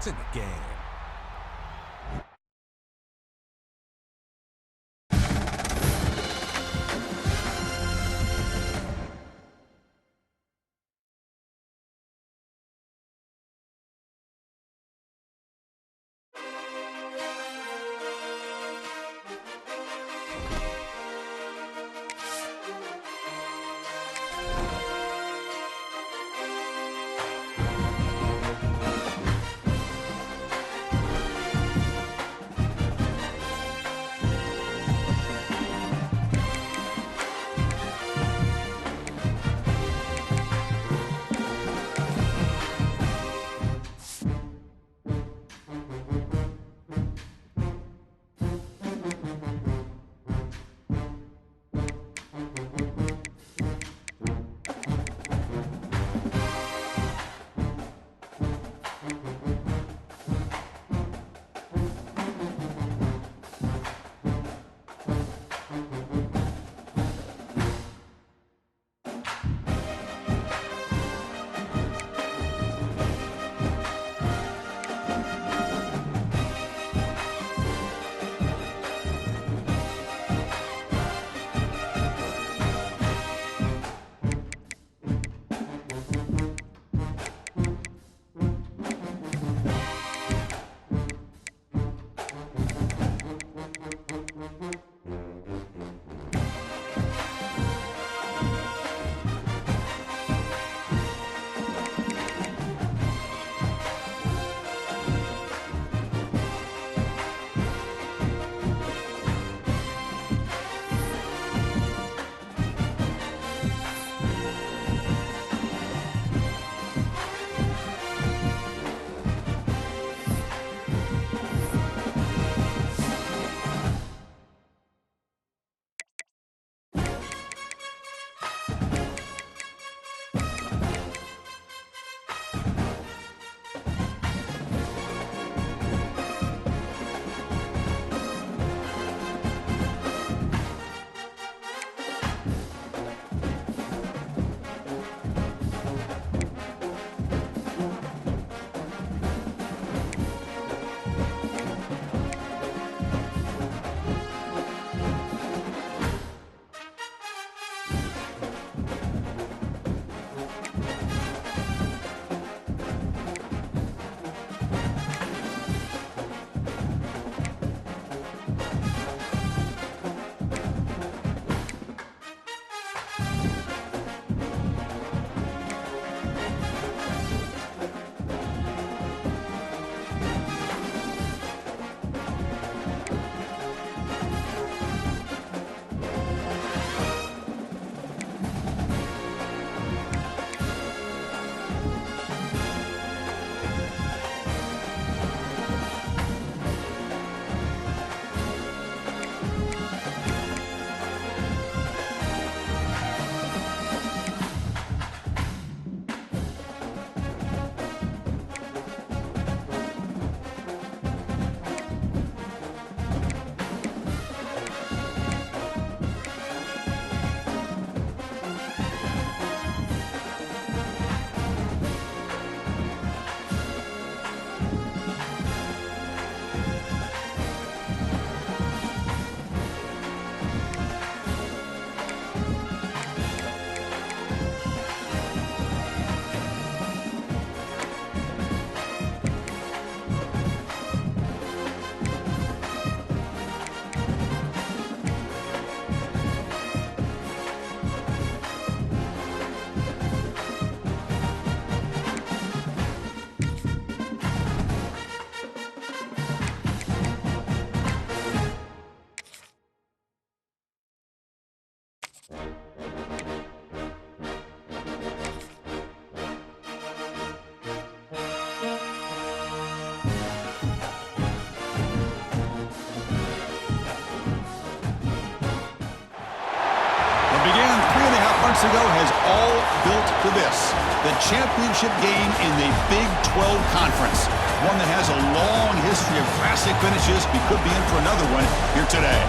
points in the game. Ago has all built to this, the championship game in the Big 12 Conference, one that has a long history of classic finishes. We could be in for another one here today.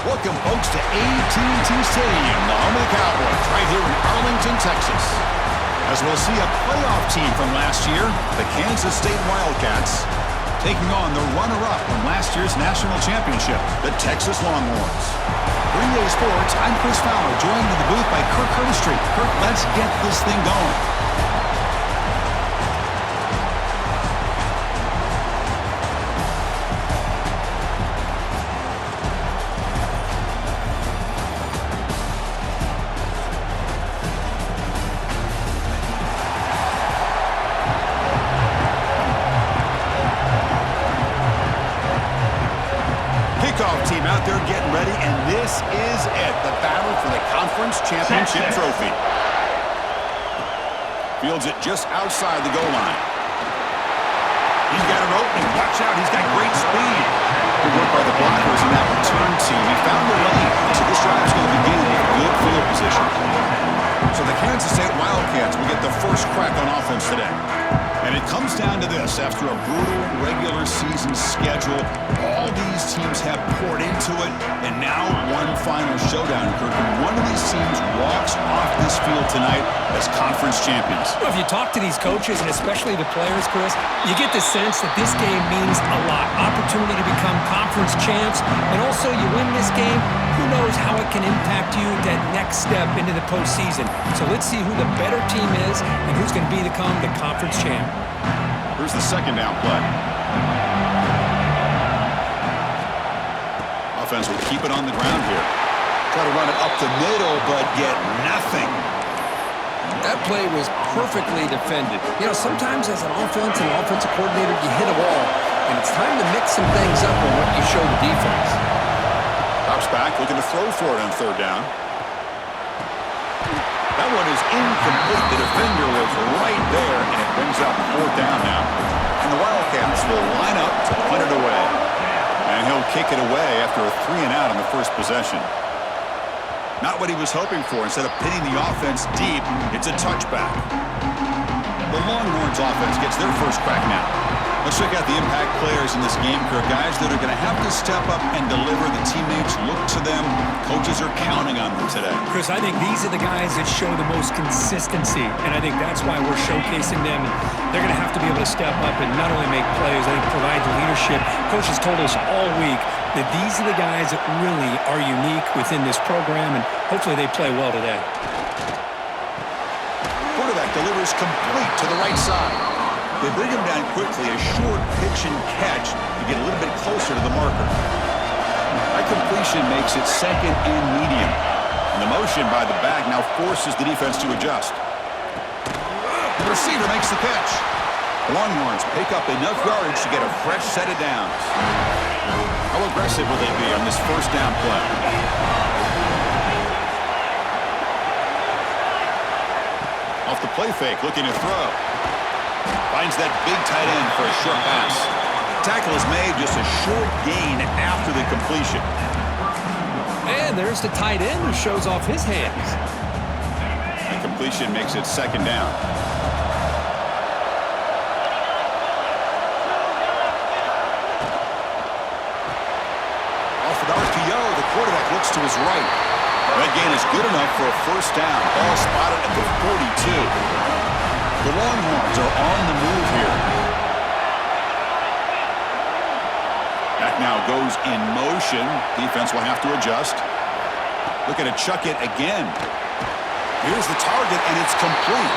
Welcome, folks, to AT&T Stadium, the home of the Cowboys, right here in Arlington, Texas. As we'll see a playoff team from last year, the Kansas State Wildcats, taking on the runner-up from last year's national championship, the Texas Longhorns. For EA Sports, I'm Chris Fowler, joined in the booth by Kirk Herbstreit. Kirk, let's get this thing going. Team out there getting ready, and this is it, the battle for the conference championship trophy. Fields it just outside the goal line. He's got an opening. Watch out, he's got great speed. Good work by the blockers in that return team. He found the lane, so this drive's going to begin with good field position. So the Kansas State Wildcats will get the first crack on offense today. And it comes down to this. After a brutal regular season schedule, all these teams have poured into it, and now one final showdown, Kirk. And one of these teams walks off this field tonight as conference champions. Well, if you talk to these coaches, and especially the players, Chris, you get the sense that this game means a lot. Opportunity to become conference champs, and also you win this game, who knows how it can impact you that next step into the postseason. So let's see who the better team is and who's going to become the conference champ. Here's the second down play. Offense will keep it on the ground here. Try to run it up the middle, but get nothing. That play was perfectly defended. You know, sometimes as an offensive coordinator, you hit a wall, and it's time to mix some things up on what you show the defense. Drops back, looking to throw for it on third down. That one is incomplete. The defender was right there, and it brings up fourth down now. And the Wildcats will line up to punt it away. And he'll kick it away after a 3-and-out on the first possession. Not what he was hoping for. Instead of pinning the offense deep, it's a touchback. The Longhorns offense gets their first crack now. Let's check out the impact players in this game, Kirk. Guys that are going to have to step up and deliver. The teammates look to them. Coaches are counting on them today. Chris, I think these are the guys that show the most consistency, and I think that's why we're showcasing them. They're going to have to be able to step up and not only make plays, I think provide the leadership. Coaches told us all week that these are the guys that really are unique within this program, and hopefully they play well today. Quarterback delivers complete to the right side. They bring him down quickly, a short pitch and catch to get a little bit closer to the marker. That completion makes it second and medium. And the motion by the back now forces the defense to adjust. The receiver makes the catch. The Longhorns pick up enough yardage to get a fresh set of downs. How aggressive will they be on this first down play? Off the play fake, looking to throw. Finds that big tight end for a short pass. Tackle is made, just a short gain after the completion. And there's the tight end who shows off his hands. The completion makes it second down. Off an RPO, the quarterback looks to his right. That gain is good enough for a first down. Ball spotted at the 42. The Longhorns are on the move here. Back now goes in motion. Defense will have to adjust. Looking to chuck it again. Here's the target, and it's complete.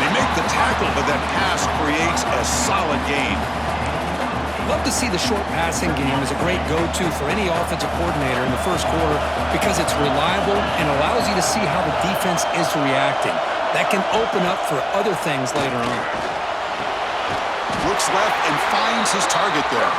They make the tackle, but that pass creates a solid gain. Love to see the short passing game as a great go-to for any offensive coordinator in the first quarter because it's reliable and allows you to see how the defense is reacting. That can open up for other things later on. Looks left and finds his target there.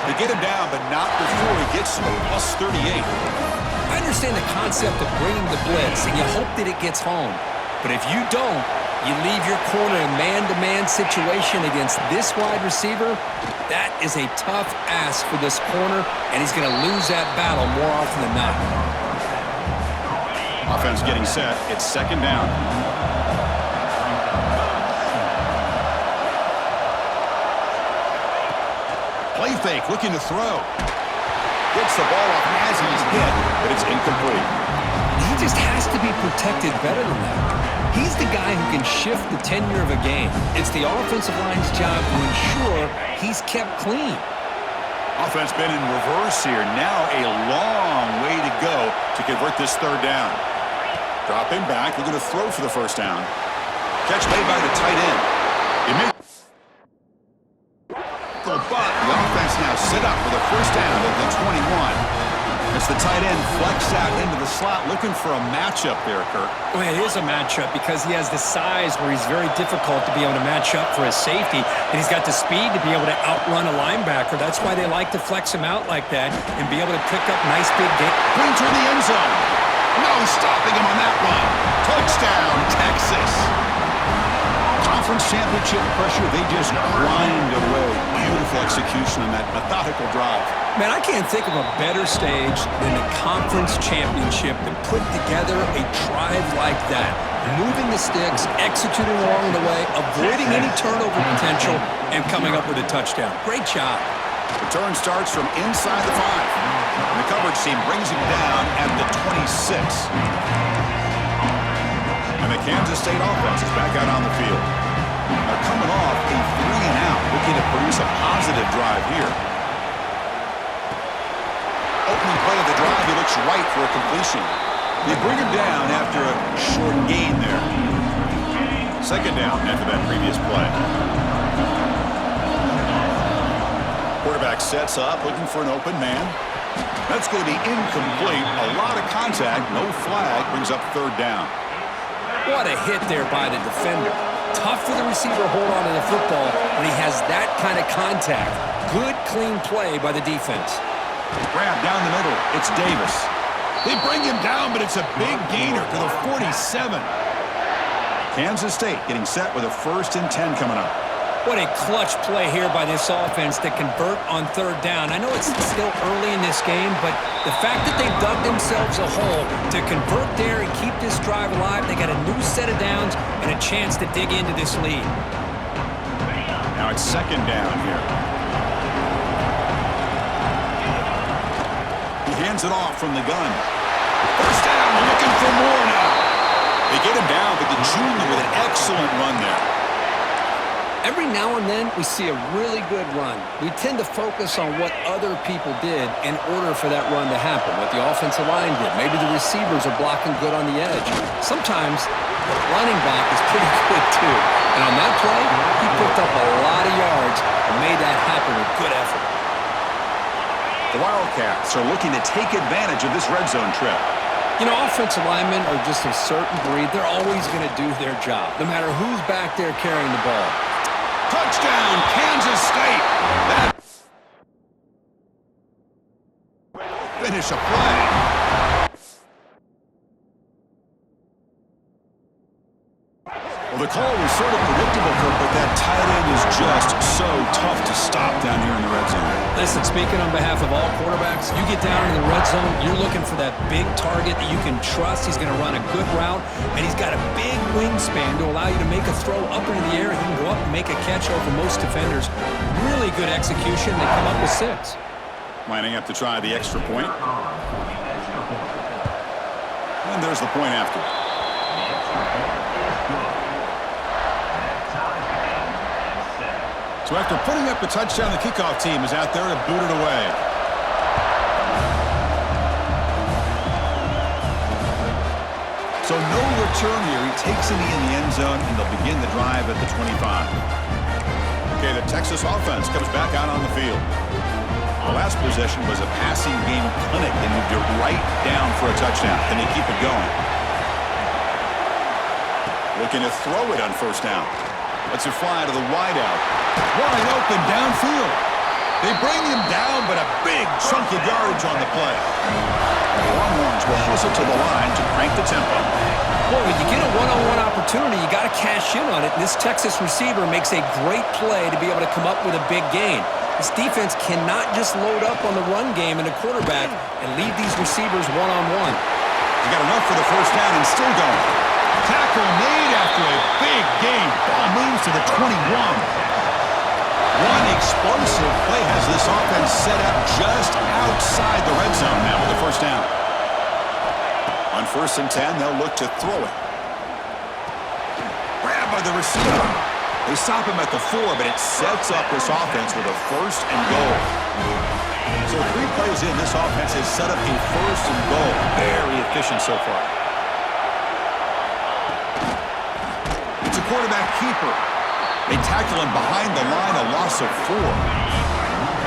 They get him down, but not before he gets to the plus 38. I understand the concept of bringing the blitz, and you hope that it gets home. But if you don't, you leave your corner in man-to-man situation against this wide receiver. That is a tough ask for this corner, and he's going to lose that battle more often than not. Offense getting set. It's second down. Play fake, looking to throw. Gets the ball off as he's hit, but it's incomplete. He just has to be protected better than that. He's the guy who can shift the tenure of a game. It's the offensive line's job to ensure he's kept clean. Offense been in reverse here. Now a long way to go to convert this third down. Drop him back. We're going to throw for the first down. Catch made by the tight end. But the offense now set up with a first down at the 21. As the tight end flex out into the slot, looking for a matchup there, Kirk. Well, it is a matchup because he has the size where he's very difficult to be able to match up for his safety, and he's got the speed to be able to outrun a linebacker. That's why they like to flex him out like that and be able to pick up nice big gains. Brings her in the end zone. No stopping him on that one. Touchdown, Texas. Conference championship pressure, they just grind away. Beautiful execution on that methodical drive. Man, I can't think of a better stage than the conference championship to put together a drive like that. Moving the sticks, executing along the way, avoiding any turnover potential, and coming up with a touchdown. Great job. Return starts from inside the 5. And the coverage team brings him down at the 26. And the Kansas State offense is back out on the field. They're coming off a 3-and-out, looking to produce a positive drive here. Opening play of the drive, he looks right for a completion. They bring him down after a short gain there. Second down after that previous play. Quarterback sets up, looking for an open man. That's going to be incomplete. A lot of contact, no flag, brings up third down. What a hit there by the defender. Tough for the receiver to hold on to the football when he has that kind of contact. Good, clean play by the defense. Grab down the middle. It's Davis. They bring him down, but it's a big gainer to the 47. Kansas State getting set with a 1st and 10 coming up. What a clutch play here by this offense to convert on third down. I know it's still early in this game, but the fact that they dug themselves a hole to convert there and keep this drive alive, they got a new set of downs and a chance to dig into this lead. Now it's second down here. He hands it off from the gun. First down, looking for more now. They get him down, but the junior with an excellent run there. Every now and then, we see a really good run. We tend to focus on what other people did in order for that run to happen, what the offensive line did. Maybe the receivers are blocking good on the edge. Sometimes the running back is pretty good, too. And on that play, he picked up a lot of yards and made that happen with good effort. The Wildcats are looking to take advantage of this red zone trip. You know, offensive linemen are just a certain breed. They're always going to do their job, no matter who's back there carrying the ball. Touchdown, Kansas State. That finish a play. Well, the call was sort of predictable, Kirk, but that tight end is just so tough to stop down here in the red zone. Listen, speaking on behalf of all quarterbacks, you get down in the red zone, you're looking for that big target that you can trust. He's going to run a good route, and he's got a big wingspan to allow you to make a throw up into the air. He can go up and make a catch over most defenders. Really good execution. They come up with 6. Lining up to try the extra point. And there's the point after. So after putting up the touchdown, the kickoff team is out there to boot it away. So no return here. He takes it in the end zone, and they'll begin the drive at the 25. Okay, the Texas offense comes back out on the field. The last possession was a passing game clinic. They moved it right down for a touchdown. Then they keep it going. Looking to throw it on first down. Lets it fly to the wideout. Wide open downfield. They bring him down, but a big chunk of yardage on the play. The Longhorns will hustle to the line to crank the tempo. Well, when you get a one-on-one opportunity, you got to cash in on it. And this Texas receiver makes a great play to be able to come up with a big gain. This defense cannot just load up on the run game and the quarterback and leave these receivers one-on-one. He got enough for the first down and still going. Tackle made after a big gain. Ball moves to the 21. One explosive play has this offense set up just outside the red zone now with the first down. On 1st and 10, they'll look to throw it. Grabbed by the receiver. They stop him at the 4, but it sets up this offense with a 1st and goal. So 3 plays in, this offense has set up a 1st and goal. Very efficient so far. It's a quarterback keeper. They tackle him behind the line, a loss of 4.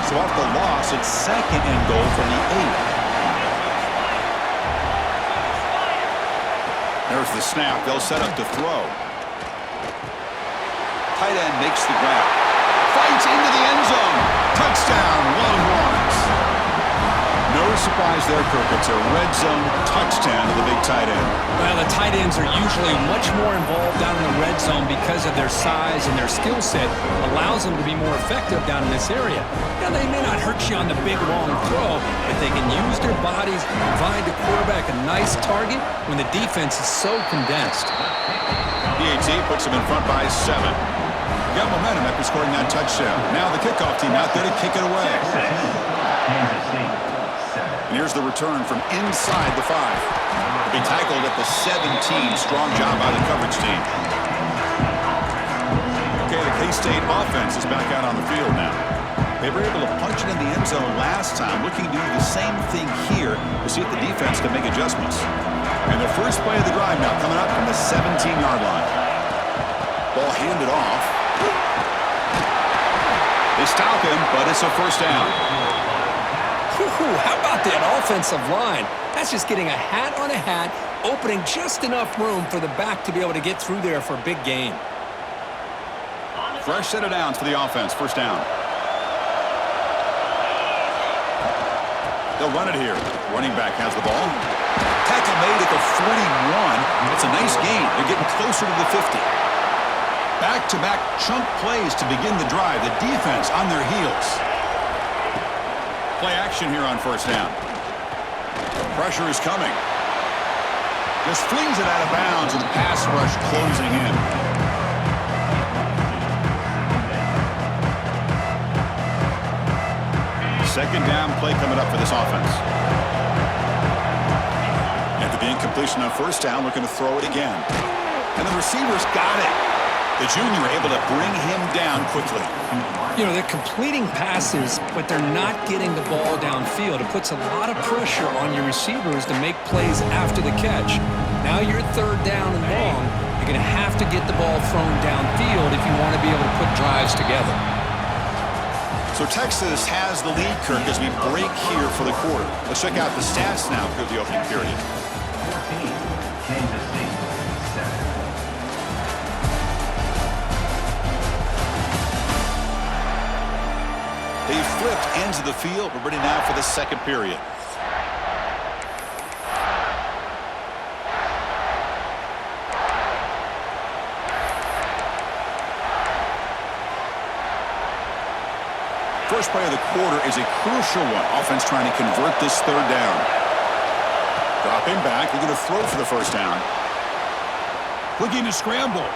So off the loss, it's 2nd and goal from the 8. There's the snap. They'll set up to throw. Tight end makes the grab. Fights into the end zone. Touchdown, Longhorns. No surprise there, Kirk. It's a red zone touchdown to the big tight end. Well, the tight ends are usually much more involved down in the red zone because of their size and their skill set. Allows them to be more effective down in this area. Now, they may not hurt you on the big, long throw, but they can use their bodies and provide the quarterback a nice target when the defense is so condensed. PAT puts them in front by 7. Got momentum after scoring that touchdown. Now the kickoff team out there to kick it away. And here's the return from inside the 5. He'll be tackled at the 17. Strong job by the coverage team. Okay, the K-State offense is back out on the field now. They were able to punch it in the end zone last time, looking to do the same thing here to see if the defense can make adjustments. And the first play of the drive now coming up from the 17-yard line. Ball handed off. They stop him, but it's a 1st down. How about that offensive line? That's just getting a hat on a hat, opening just enough room for the back to be able to get through there for a big gain. Fresh set of downs for the offense. 1st down. They'll run it here. Running back has the ball. Tackle made at the 41. It's a nice gain. They're getting closer to the 50. Back-to-back chunk plays to begin the drive. The defense on their heels. Play action here on 1st down. Pressure is coming. Just flings it out of bounds and the pass rush closing in. Second down play coming up for this offense. After the incompletion on 1st down, looking to throw it again. And the receiver's got it. The junior able to bring him down quickly. You know, they're completing passes, but they're not getting the ball downfield. It puts a lot of pressure on your receivers to make plays after the catch. Now you're 3rd down and long. You're going to have to get the ball thrown downfield if you want to be able to put drives together. So Texas has the lead, Kirk, as we break here for the quarter. Let's check out the stats now through the opening period. They flipped ends of the field. We're ready now for the 2nd period. First play of the quarter is a crucial one. Offense trying to convert this 3rd down. Dropping back. They're going to throw for the 1st down. Looking to scramble.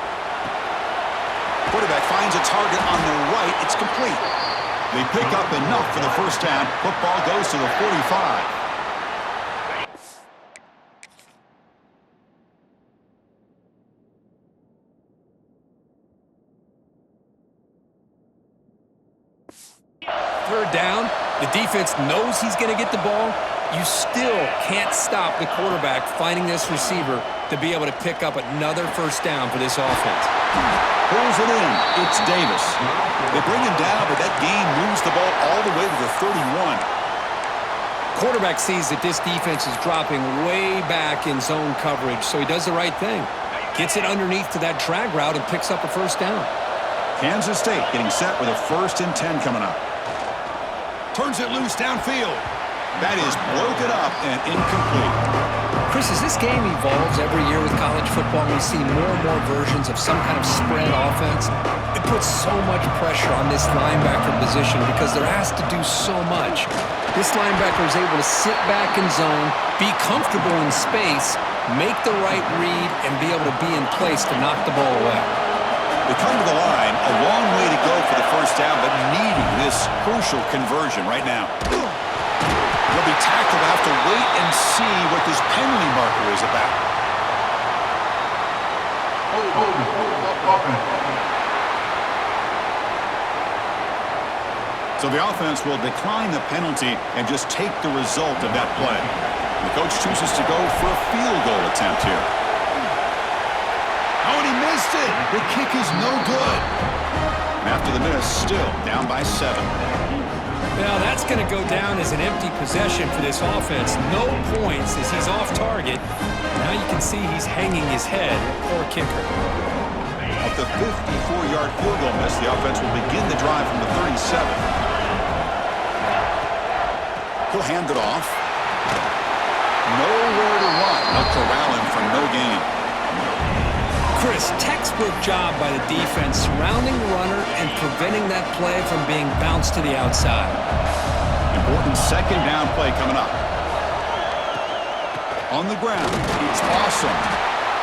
Quarterback finds a target on the right. It's complete. They pick up enough for the 1st down. Football goes to the 45. Third down, the defense knows he's going to get the ball. You still can't stop the quarterback finding this receiver to be able to pick up another 1st down for this offense. Pulls it in. It's Davis. They bring him down, but that gain moves the ball all the way to the 31. Quarterback sees that this defense is dropping way back in zone coverage, so he does the right thing. Gets it underneath to that drag route and picks up a 1st down. Kansas State getting set with a 1st and 10 coming up. Turns it loose downfield. That is broken up and incomplete. Chris, as this game evolves every year with college football, we see more and more versions of some kind of spread offense. It puts so much pressure on this linebacker position because they're asked to do so much. This linebacker is able to sit back in zone, be comfortable in space, make the right read, and be able to be in place to knock the ball away. They come to the line, a long way to go for the 1st down, but needing this crucial conversion right now. He'll be tackled. We'll have to wait and see what this penalty marker is about. So the offense will decline the penalty and just take the result of that play. The coach chooses to go for a field goal attempt here. Oh, and he missed it. The kick is no good. And after the miss, still down by 7. Well, that's going to go down as an empty possession for this offense. No points as he's off target. Now you can see he's hanging his head. Poor kicker. Of the 54-yard field goal miss, the offense will begin the drive from the 37. He'll hand it off. Nowhere to run. They'll corral him for no gain. Chris, textbook job by the defense surrounding the runner and preventing that play from being bounced to the outside. Important second down play coming up. On the ground, it's awesome.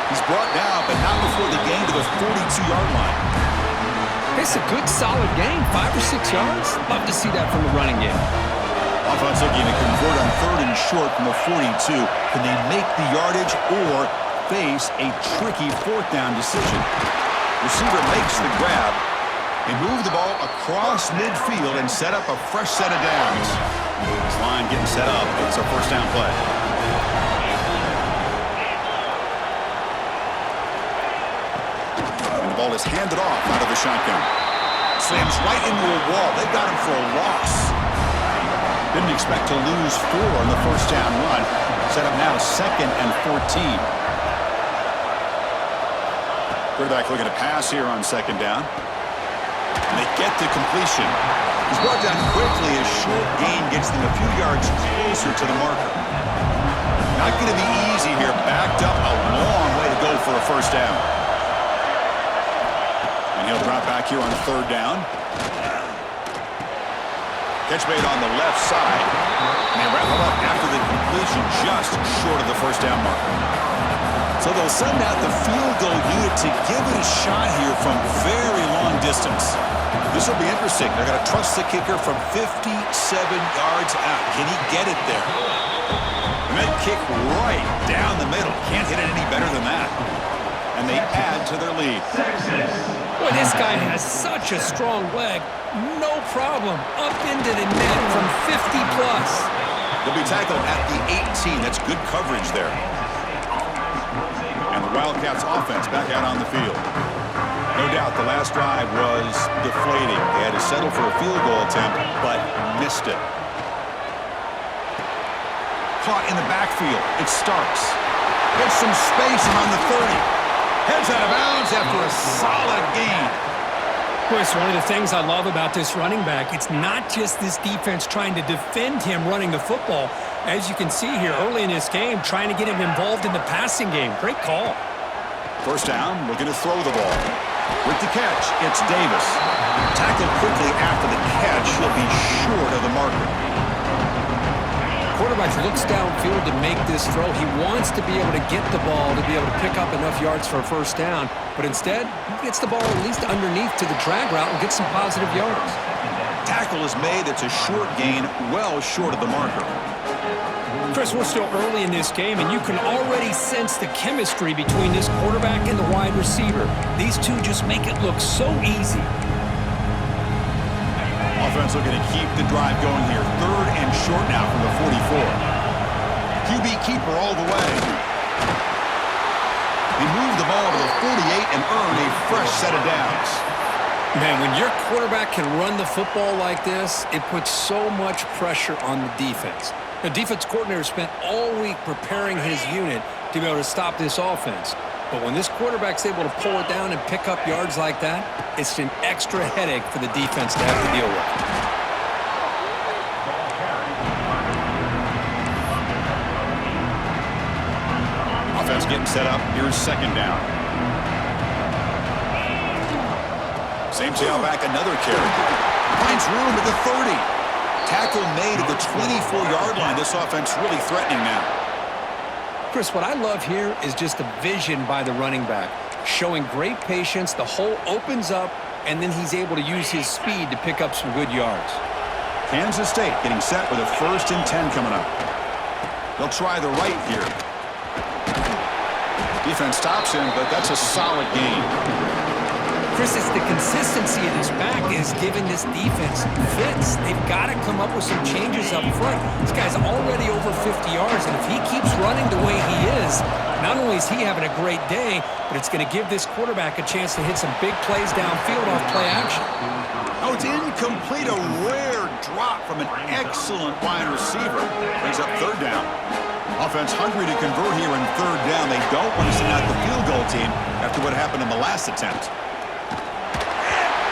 He's brought down, but not before the gain to the 42-yard line. It's a good, solid gain, 5 or 6 yards. Love to see that from the running game. Offense looking to convert on 3rd and short from the 42. Can they make the yardage or face a tricky 4th down decision? Receiver makes the grab. They move the ball across midfield and set up a fresh set of downs. This line getting set up. It's a 1st down play. And the ball is handed off out of the shotgun. Slams right into a wall. They've got him for a loss. Didn't expect to lose 4 on the 1st down run. Set up now 2nd and 14. Quarterback looking to pass here on 2nd down. And they get the completion. He's brought down quickly. A short gain gets them a few yards closer to the marker. Not going to be easy here. Backed up a long way to go for a 1st down. And he'll drop back here on 3rd down. Catch made on the left side. And they wrap him up after the completion just short of the 1st down marker. So they'll send out the field goal unit to give it a shot here from very long distance. This will be interesting. They're going to trust the kicker from 57 yards out. Can he get it there? And that kick right down the middle. Can't hit it any better than that. And they add to their lead. Boy, this guy has such a strong leg. No problem. Up into the net from 50 plus. They'll be tackled at the 18. That's good coverage there. And the Wildcats offense back out on the field. No doubt the last drive was deflating. They had to settle for a field goal attempt, but missed it. Caught in the backfield. It's Starks. Gets some space and on the 30. Heads out of bounds after a solid gain. Chris, one of the things I love about this running back, it's not just this defense trying to defend him running the football. As you can see here early in this game, trying to get him involved in the passing game. Great call. 1st down, looking to throw the ball. With the catch, it's Davis. Tackled quickly after the catch. He'll be short of the marker. Quarterback looks downfield to make this throw. He wants to be able to get the ball to be able to pick up enough yards for a 1st down, but instead, he gets the ball at least underneath to the drag route and gets some positive yards. Tackle is made. It's a short gain, well short of the marker. Chris, we're still early in this game, and you can already sense the chemistry between this quarterback and the wide receiver. These two just make it look so easy. Offense looking to keep the drive going here. 3rd and short now from the 44. QB keeper all the way. They move the ball to the 48 and earn a fresh set of downs. Man, when your quarterback can run the football like this, it puts so much pressure on the defense. The defense coordinator spent all week preparing his unit to be able to stop this offense. But when this quarterback's able to pull it down and pick up yards like that, it's an extra headache for the defense to have to deal with. Offense getting set up. Here's 2nd down. Same tailback, another carry. Finds room at the 30. Tackle made at the 24-yard line. This offense really threatening now. Chris, what I love here is just the vision by the running back. Showing great patience, the hole opens up, and then he's able to use his speed to pick up some good yards. Kansas State getting set with a 1st and 10 coming up. They'll try the right here. Defense stops him, but that's a solid gain. Chris, it's the consistency of this back is giving this defense fits. They've got to come up with some changes up front. This guy's already over 50 yards, and if he keeps running the way he is, not only is he having a great day, but it's going to give this quarterback a chance to hit some big plays downfield off play action. Oh, it's incomplete. A rare drop from an excellent wide receiver. Brings up 3rd down. Offense hungry to convert here in 3rd down. They don't want to send out the field goal team after what happened in the last attempt.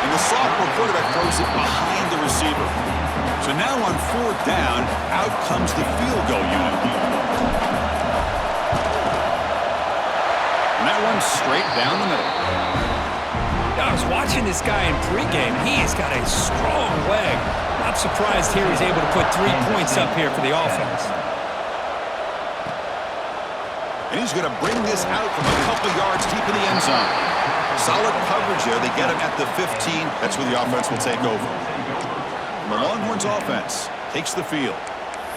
And the sophomore quarterback throws it behind the receiver. So now on 4th down, out comes the field goal unit. And that one's straight down the middle. I was watching this guy in pregame. He has got a strong leg. Not surprised here he's able to put 3 points up here for the offense. And he's going to bring this out from a couple yards deep in the end zone. Solid coverage there. They get him at the 15. That's where the offense will take over. And the Longhorns offense takes the field.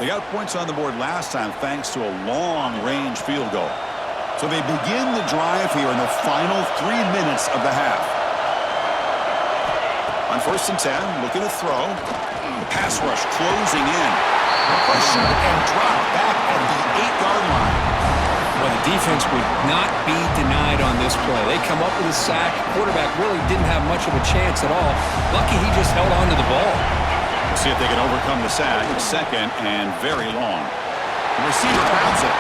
They got points on the board last time thanks to a long-range field goal. So they begin the drive here in the final 3 minutes of the half. On 1st and 10, looking to throw. The pass rush closing in. Pressure and drop back at the 8-yard line. Well, the defense would not be denied on this play. They come up with a sack. Quarterback really didn't have much of a chance at all. Lucky he just held on to the ball. Let's see if they can overcome the sack. 2nd and very long. The receiver grabs it.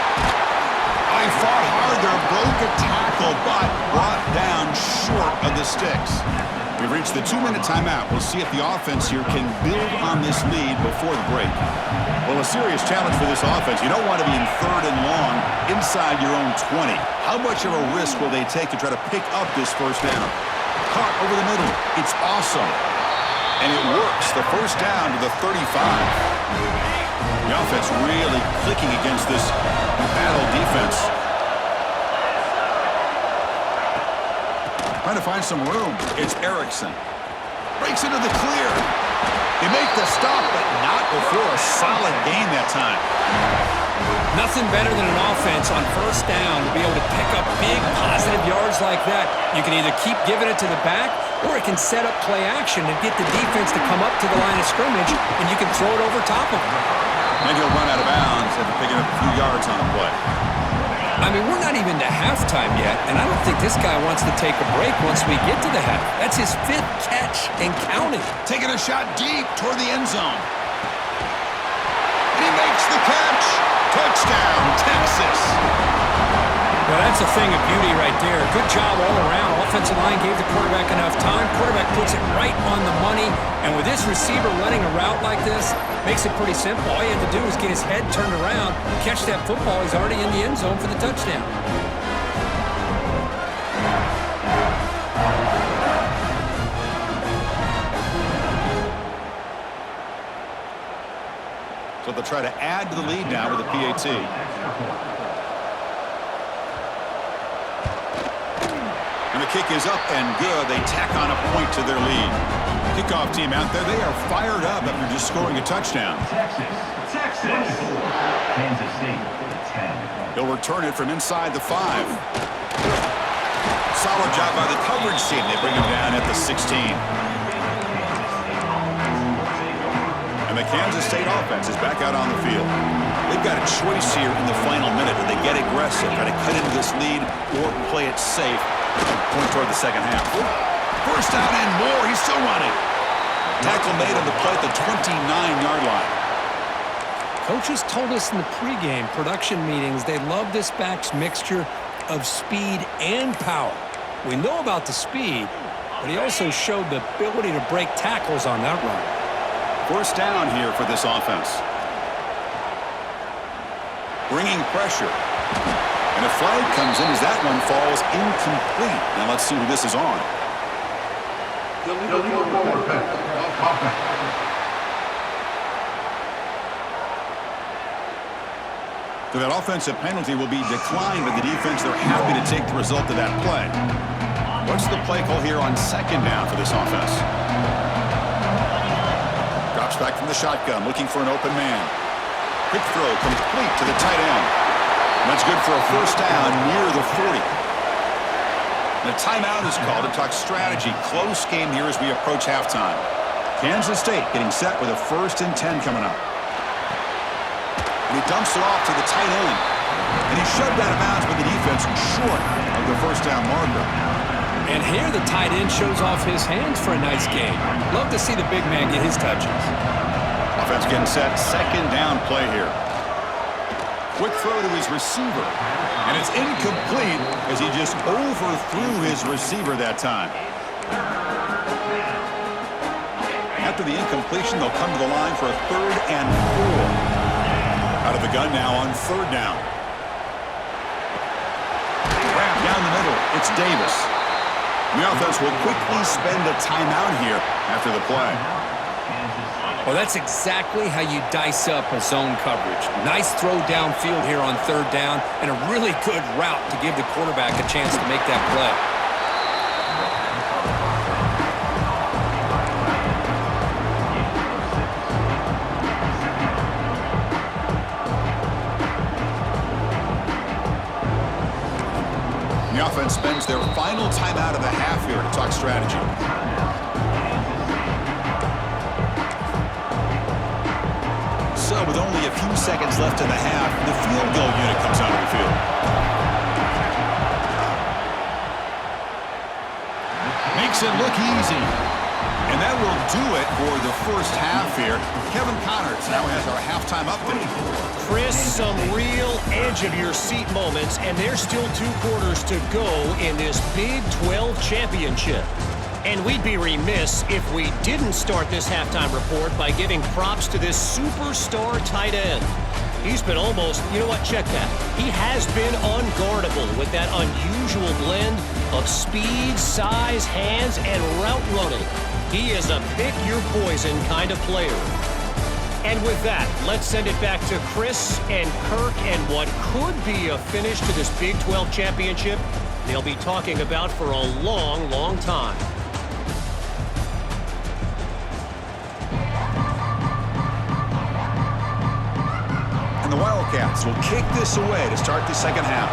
He fought hard there, broke a tackle, but brought down short of the sticks. We've reached the 2-minute timeout. We'll see if the offense here can build on this lead before the break. Well, a serious challenge for this offense. You don't want to be in 3rd and long inside your own 20. How much of a risk will they take to try to pick up this 1st down? Caught over the middle. It's awesome. And it works. The 1st down to the 35. The offense really clicking against this battle defense. Trying to find some room. It's Erickson. Breaks into the clear. They make the stop, but not before a solid gain that time. Nothing better than an offense on 1st down to be able to pick up big positive yards like that. You can either keep giving it to the back, or it can set up play action and get the defense to come up to the line of scrimmage, and you can throw it over top of them. And he'll run out of bounds after picking up a few yards on a play. I mean, we're not even to halftime yet, and I don't think this guy wants to take a break once we get to the half. That's his 5th catch and counting. Taking a shot deep toward the end zone. And he makes the catch. Touchdown, Texas. Well, that's a thing of beauty right there. Good job all around. Offensive line gave the quarterback enough time. Quarterback puts it right on the money. And with this receiver running a route like this, makes it pretty simple. All you have to do is get his head turned around, catch that football. He's already in the end zone for the touchdown. So they'll try to add to the lead now with a PAT. And the kick is up and good. They tack on a point to their lead. Kickoff team out there. They are fired up after just scoring a touchdown. Texas. Kansas State, 10. He'll return it from inside the 5. Solid job by the coverage team. They bring him down at the 16. And the Kansas State offense is back out on the field. They've got a choice here in the final minute. Do they get aggressive, try to cut into this lead, or play it safe, point toward the second half? 1st down and more. He's still running. Tackle made on the play at the 29-yard line. Coaches told us in the pregame production meetings they love this back's mixture of speed and power. We know about the speed, but he also showed the ability to break tackles on that run. 1st down here for this offense. Bringing pressure. And a flag comes in as that one falls incomplete. Now let's see who this is on. Illegal forward pass. So that offensive penalty will be declined by the defense. They're happy to take the result of that play. What's the play call here on 2nd down for this offense? Drops back from the shotgun, looking for an open man. Quick throw, complete to the tight end. And that's good for a first down near the 40. And a timeout is called to talk strategy. Close game here as we approach halftime. Kansas State getting set with a 1st and 10 coming up. And he dumps it off to the tight end. And he's shoved out of bounds with the defense short of the first down marker. And here the tight end shows off his hands for a nice game. Love to see the big man get his touches. Offense getting set. 2nd down play here. Quick throw to his receiver. And it's incomplete as he just overthrew his receiver that time. After the incompletion, they'll come to the line for a 3rd and 4. Out of the gun now on 3rd down. Wrap down the middle. It's Davis. The offense will quickly spend a timeout here after the play. Well, that's exactly how you dice up a zone coverage. Nice throw downfield here on 3rd down, and a really good route to give the quarterback a chance to make that play. The offense spends their final timeout of the half here to talk strategy. So with only a few seconds left in the half, the field goal unit comes out of the field. Makes it look easy. And that will do it for the first half here. Kevin Connors now has our halftime update. Chris, some real edge-of-your-seat moments, and there's still 2 quarters to go in this Big 12 championship. And we'd be remiss if we didn't start this halftime report by giving props to this superstar tight end. He's been almost, you know what, check that. He has been unguardable with that unusual blend of speed, size, hands, and route running. He is a pick-your-poison kind of player. And with that, let's send it back to Chris and Kirk and what could be a finish to this Big 12 championship they'll be talking about for a long, long time. And the Wildcats will kick this away to start the second half.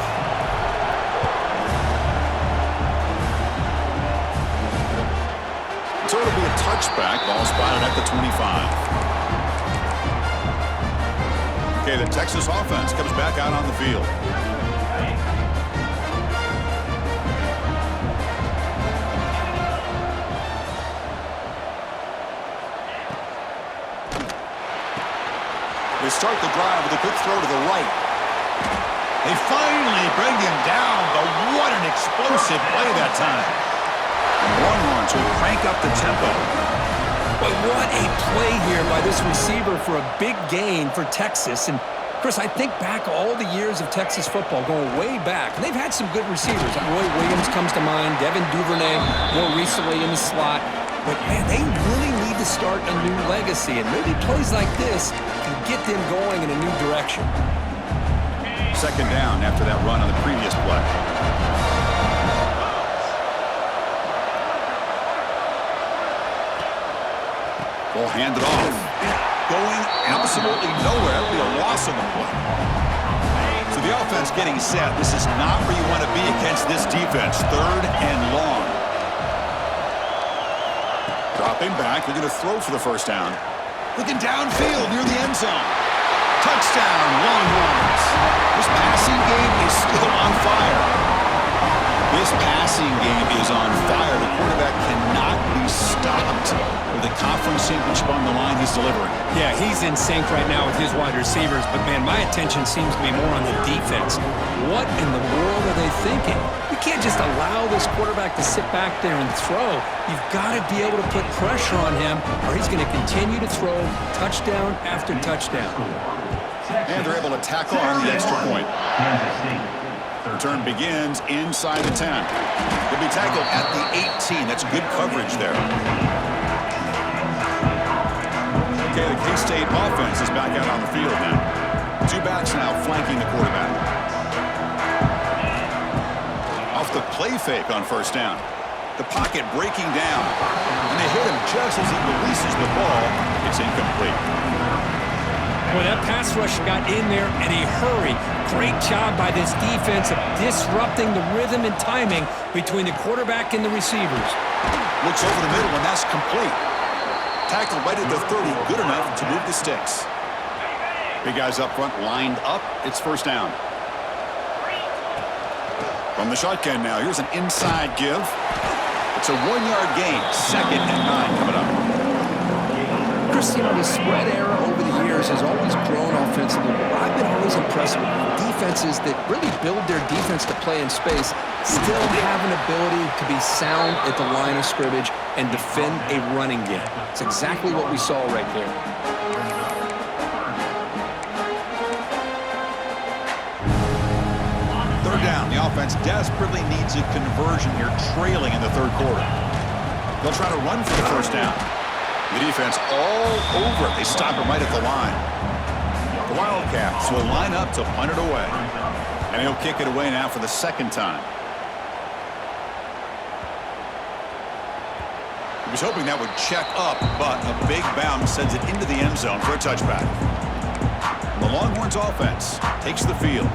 So it'll be a touchback. Ball spotted at the 25. Okay, the Texas offense comes back out on the field. They start the drive with a quick throw to the right. They finally bring him down, but what an explosive play that time. Longhorns will crank up the tempo. But what a play here by this receiver for a big gain for Texas. And, Chris, I think back all the years of Texas football, going way back, and they've had some good receivers. Roy Williams comes to mind, Devin Duvernay more recently in the slot. But, man, they really need to start a new legacy, and maybe plays like this can get them going in a new direction. 2nd down after that run on the previous play. Ball handed off. Going absolutely nowhere. That'll be a loss on the play. So the offense getting set. This is not where you want to be against this defense. 3rd and long. Dropping back. They're going to throw for the first down. Looking downfield near the end zone. Touchdown, Longhorns. This passing game is still on fire. This passing game is on fire. The quarterback cannot be stopped with the conference championship on the line he's delivering. Yeah, he's in sync right now with his wide receivers, but, man, my attention seems to be more on the defense. What in the world are they thinking? You can't just allow this quarterback to sit back there and throw. You've got to be able to put pressure on him, or he's going to continue to throw touchdown after touchdown. And they're able to tackle on the extra point. Return begins inside the 10. He'll be tackled at the 18. That's good coverage there. Okay, the K-State offense is back out on the field now. 2 backs now flanking the quarterback. Off the play fake on first down. The pocket breaking down. And they hit him just as he releases the ball. It's incomplete. Well, that pass rush got in there in a hurry. Great job by this defense of disrupting the rhythm and timing between the quarterback and the receivers. Looks over the middle, and that's complete. Tackled right at the 30, good enough to move the sticks. Big guys up front lined up. It's first down. From the shotgun now, here's an inside give. It's a 1-yard gain. 2nd and 9 coming up. Chris, the spread era over the years has always grown offensively. But I've been always impressed with defenses that really build their defense to play in space, still have an ability to be sound at the line of scrimmage and defend a running game. It's exactly what we saw right there. Third down. The offense desperately needs a conversion here, trailing in the third quarter. They'll try to run for the first down. The defense all over it. They stop him right at the line. The Wildcats will line up to punt it away. And he'll kick it away now for the second time. He was hoping that would check up, but a big bounce sends it into the end zone for a touchback. And the Longhorns offense takes the field.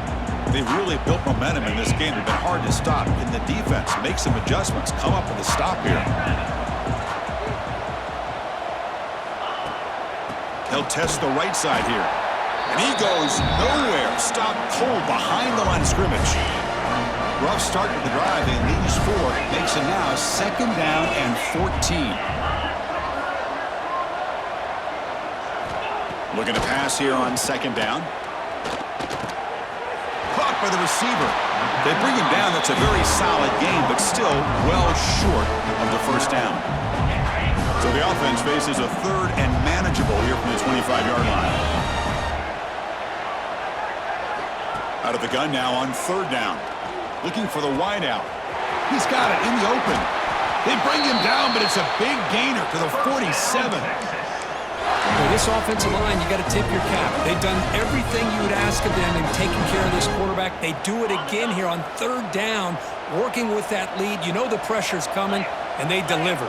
They've really built momentum in this game. They've been hard to stop. And the defense makes some adjustments, come up with a stop here. He'll test the right side here. And he goes nowhere. Stopped cold behind the line of scrimmage. Rough start to the drive. They leads 4. Makes it now 2nd down and 14. Looking to pass here on 2nd down. Caught by the receiver. They bring him down. That's a very solid game, but still well short of the first down. So the offense faces a 3rd and manageable here from the 25-yard line. Out of the gun now on 3rd down. Looking for the wideout. He's got it in the open. They bring him down, but it's a big gainer to the 47. Well, this offensive line, you got to tip your cap. They've done everything you would ask of them in taking care of this quarterback. They do it again here on 3rd down, working with that lead. You know the pressure's coming, and they deliver.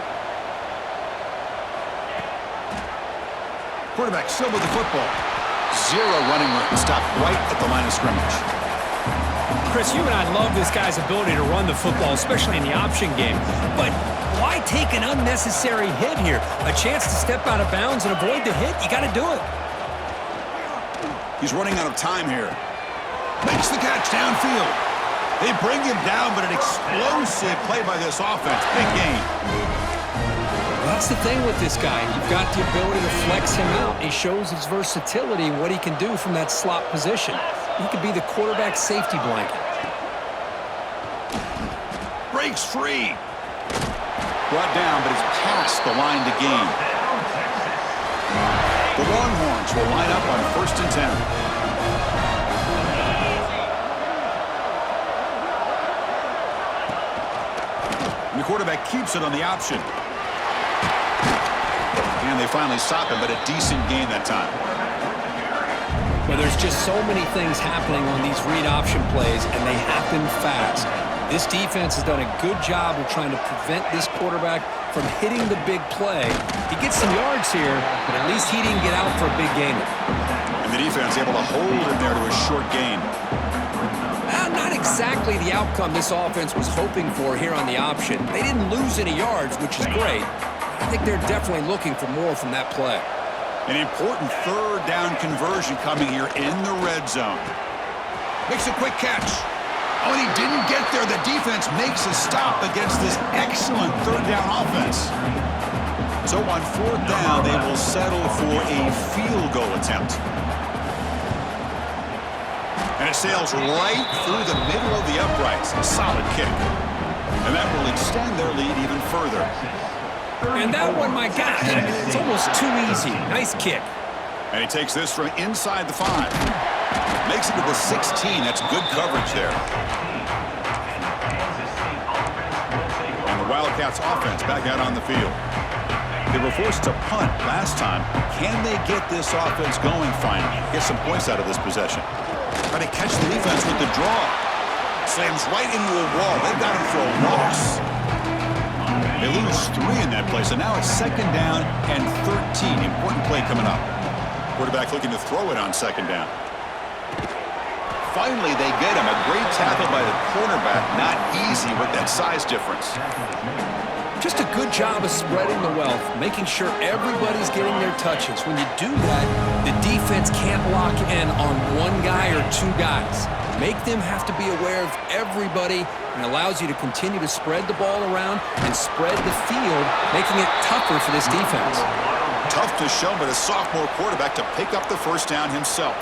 Quarterback still with the football. 0 running room. Stopped right at the line of scrimmage. Chris, you and I love this guy's ability to run the football, especially in the option game. But why take an unnecessary hit here? A chance to step out of bounds and avoid the hit? You got to do it. He's running out of time here. Makes the catch downfield. They bring him down, but an explosive play by this offense. Big gain. That's the thing with this guy. You've got the ability to flex him out. He shows his versatility and what he can do from that slot position. He could be the quarterback safety blanket. Breaks free. Brought down, but it's past the line to gain. The Longhorns will line up on 1st and 10. And the quarterback keeps it on the option. And they finally stop him, but a decent gain that time. Well, there's just so many things happening on these read option plays, and they happen fast. This defense has done a good job of trying to prevent this quarterback from hitting the big play. He gets some yards here, but at least he didn't get out for a big gain. And the defense able to hold him there to a short gain. Not exactly the outcome this offense was hoping for here on the option. They didn't lose any yards, which is great. I think they're definitely looking for more from that play. An important 3rd down conversion coming here in the red zone. Makes a quick catch. Oh, and he didn't get there. The defense makes a stop against this excellent 3rd down offense. So on 4th down, they will settle for a field goal attempt. And it sails right through the middle of the uprights. A solid kick. And that will extend their lead even further. And that one, my gosh, it's almost too easy. Nice kick. And he takes this from inside the 5. Makes it to the 16. That's good coverage there. And the Wildcats offense back out on the field. They were forced to punt last time. Can they get this offense going finally? Get some points out of this possession. Try to catch the defense with the draw. Slams right into a wall. They've got him for a loss. They lose 3 in that play, so now it's 2nd down and 13. Important play coming up. Quarterback looking to throw it on 2nd down. Finally, they get him. A great tackle by the cornerback. Not easy with that size difference. Just a good job of spreading the wealth, making sure everybody's getting their touches. When you do that, the defense can't lock in on one guy or 2 guys. Make them have to be aware of everybody, and allows you to continue to spread the ball around and spread the field, making it tougher for this defense. Tough to show, but a sophomore quarterback to pick up the 1st down himself.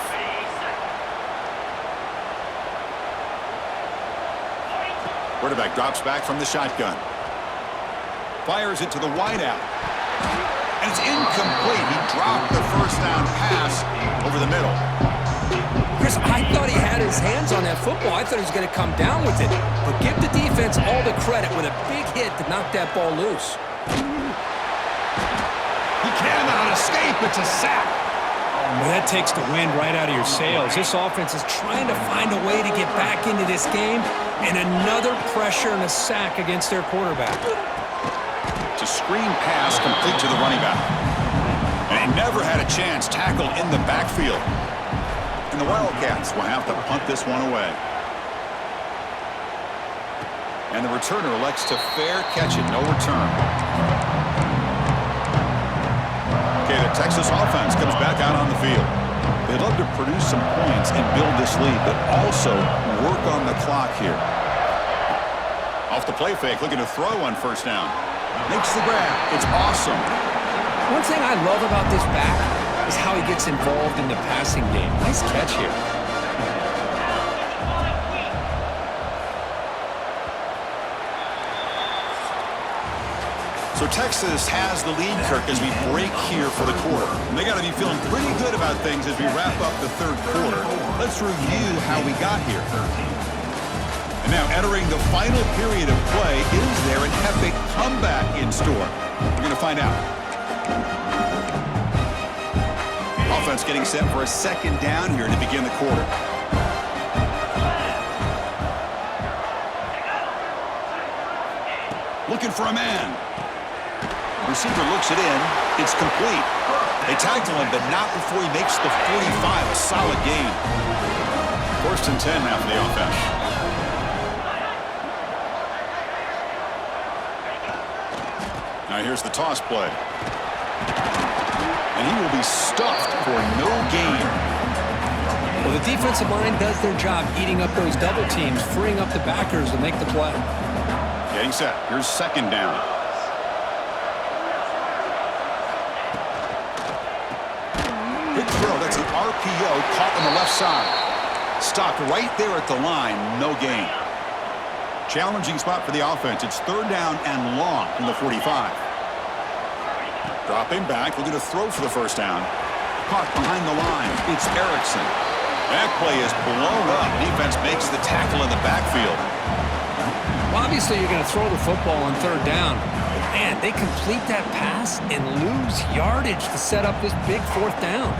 Quarterback drops back from the shotgun. Fires it to the wideout. And it's incomplete. He dropped the 1st down pass over the middle. Chris, I thought he had his hands on that football. I thought he was going to come down with it. But give the defense all the credit with a big hit to knock that ball loose. He cannot escape. It's a sack. Well, that takes the wind right out of your sails. This offense is trying to find a way to get back into this game, and another pressure and a sack against their quarterback. It's a screen pass complete to the running back. And he never had a chance tackled in the backfield. And the Wildcats will have to punt this one away. And the returner elects to fair catch it. No return. Okay, the Texas offense comes back out on the field. They'd love to produce some points and build this lead, but also work on the clock here. Off the play fake, looking to throw on 1st down. Makes the grab. It's awesome. One thing I love about this back is how he gets involved in the passing game. Nice catch here. So Texas has the lead, Kirk, as we break here for the quarter. And they got to be feeling pretty good about things as we wrap up the 3rd quarter. Let's review how we got here. And now entering the final period of play, is there an epic comeback in store? We're going to find out. Offense getting set for a 2nd down here to begin the quarter. Looking for a man. Receiver looks it in. It's complete. They tackle him, but not before he makes the 45. A solid gain. 1st and 10 now for the offense. Now here's the toss play. And he will be stuffed for no gain. Well, the defensive line does their job eating up those double teams, freeing up the backers to make the play. Getting set. Here's 2nd down. Good throw. That's an RPO caught on the left side. Stopped right there at the line. No gain. Challenging spot for the offense. It's 3rd down and long from the 45. Dropping back, looking to throw for the 1st down. Caught behind the line. It's Erickson. That play is blown up. Defense makes the tackle in the backfield. Well, obviously, you're going to throw the football on 3rd down. But, man, they complete that pass and lose yardage to set up this big 4th down.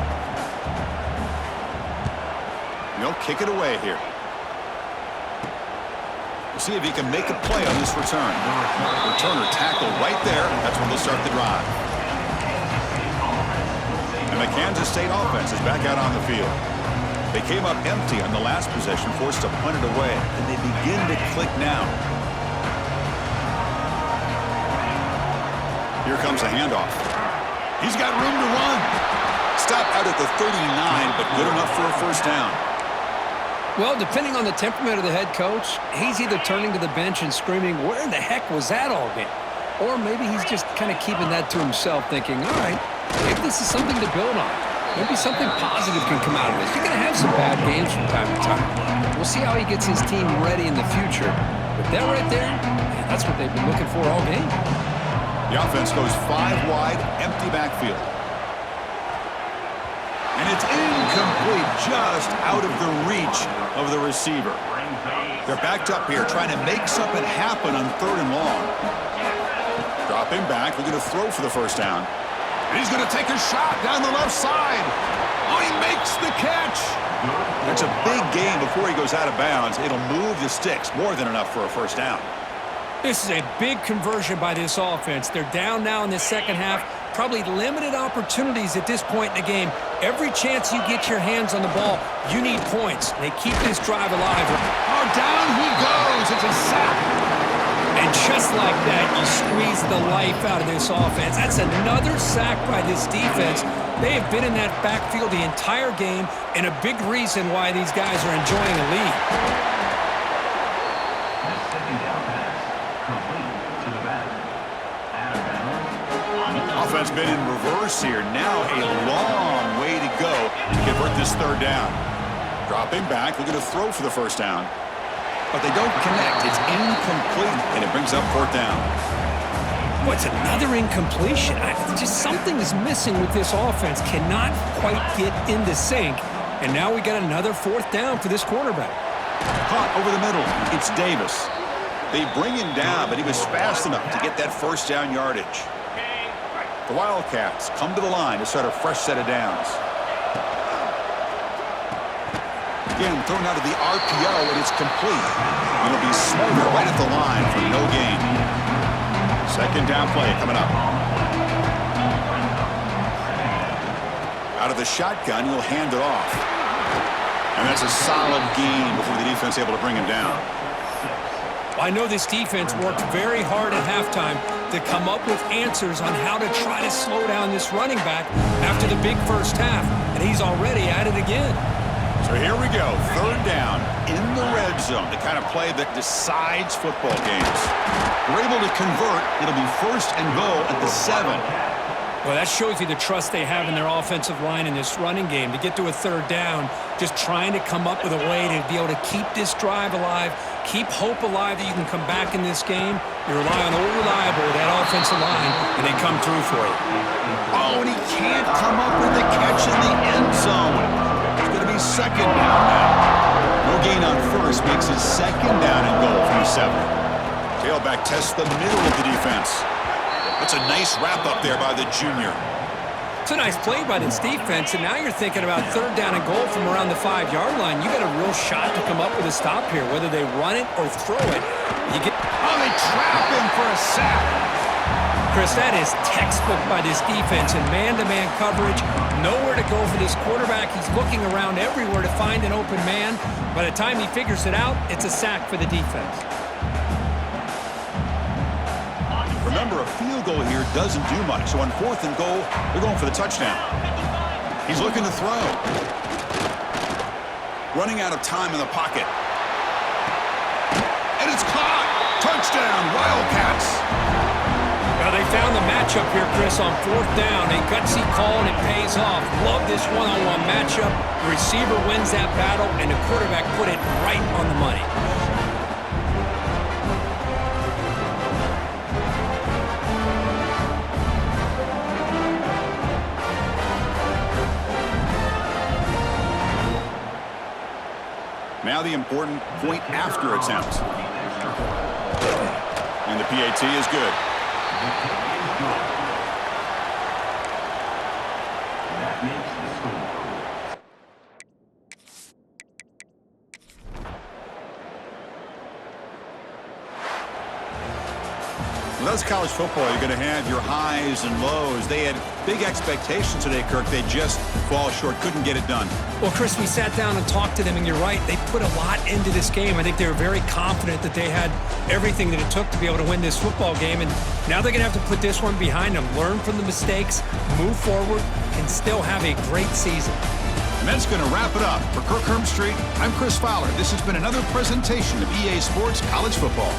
They'll kick it away here. We'll see if he can make a play on this return. Returner tackle right there. That's when they'll start the drive. And the Kansas State offense is back out on the field. They came up empty on the last possession, forced to punt it away. And they begin to click now. Here comes a handoff. He's got room to run. Stopped out at the 39, but good enough for a 1st down. Well, depending on the temperament of the head coach, he's either turning to the bench and screaming, "Where the heck was that all game?" Or maybe he's just kind of keeping that to himself, thinking, all right, maybe this is something to build on. Maybe something positive can come out of this. You're going to have some bad games from time to time. We'll see how he gets his team ready in the future. But that right there, man, that's what they've been looking for all game. The offense goes 5 wide, empty backfield. And it's incomplete, just out of the reach of the receiver. They're backed up here, trying to make something happen on 3rd and long. Dropping back, looking to throw for the 1st down. And he's going to take a shot down the left side. Oh, he makes the catch. That's a big gain before he goes out of bounds. It'll move the sticks, more than enough for a 1st down. This is a big conversion by this offense. They're down now in the second half. Probably limited opportunities at this point in the game. Every chance you get your hands on the ball, you need points. They keep this drive alive. Oh, down he goes. It's a sack. And just like that, you squeeze the life out of this offense. That's another sack by this defense. They have been in that backfield the entire game, and a big reason why these guys are enjoying a lead. The second down pass, complete to the back. Out of bounds. Offense been in reverse here. Now a long way to go to convert this third down. Dropping back, looking to throw for the first down. But they don't connect. It's incomplete, and it brings up fourth down. What's another incompletion? Just something is missing with this offense. Cannot quite get into sync. And now we got another fourth down for this quarterback. Caught over the middle. It's Davis. They bring him down, but he was fast enough to get that first down yardage. The Wildcats come to the line to start a fresh set of downs. Again, thrown out of the RPO, and it's complete. It'll be Smolder right at the line for no gain. Second down play coming up. Out of the shotgun, he'll hand it off. And that's a solid gain before the defense able to bring him down. I know this defense worked very hard at halftime to come up with answers on how to try to slow down this running back after the big first half. And he's already at it again. So here we go, third down in the red zone, the kind of play that decides football games. We're able to convert. It'll be first and goal at the 7. Well, that shows you the trust they have in their offensive line in this running game. To get to a third down, just trying to come up with a way to be able to keep this drive alive, keep hope alive that you can come back in this game. You rely on old reliable, that offensive line, and they come through for you. Oh, and he can't come up with the catch in the end zone. It's going to be second down now. No gain on first makes it second down and goal from the 7. Tailback tests the middle of the defense. That's a nice wrap-up there by the junior. It's a nice play by this defense, and now you're thinking about third down and goal from around the 5-yard line. You got a real shot to come up with a stop here, whether they run it or throw it. You get. Oh, they trap him for a sack. Chris, that is textbook by this defense in man-to-man coverage. Nowhere to go for this quarterback. He's looking around everywhere to find an open man. By the time he figures it out, it's a sack for the defense. Remember, a field goal here doesn't do much. So on fourth and goal, they're going for the touchdown. He's looking to throw. Running out of time in the pocket. And it's caught. Touchdown, Wildcats. Well, they found the matchup here, Chris, on fourth down. A gutsy call, and it pays off. Love this one-on-one matchup. The receiver wins that battle, and the quarterback put it right on the money. Now the important point after attempt. And the PAT is good. That makes the score. Well, that's college football. You're going to have your highs and lows. They had big expectations today, Kirk. They just fall short, couldn't get it done. Well, Chris, we sat down and talked to them, and you're right. They put a lot into this game. I think they were very confident that they had everything that it took to be able to win this football game, and now they're going to have to put this one behind them, learn from the mistakes, move forward, and still have a great season. And that's going to wrap it up. For Kirk Herbstreit, I'm Chris Fowler. This has been another presentation of EA Sports College Football.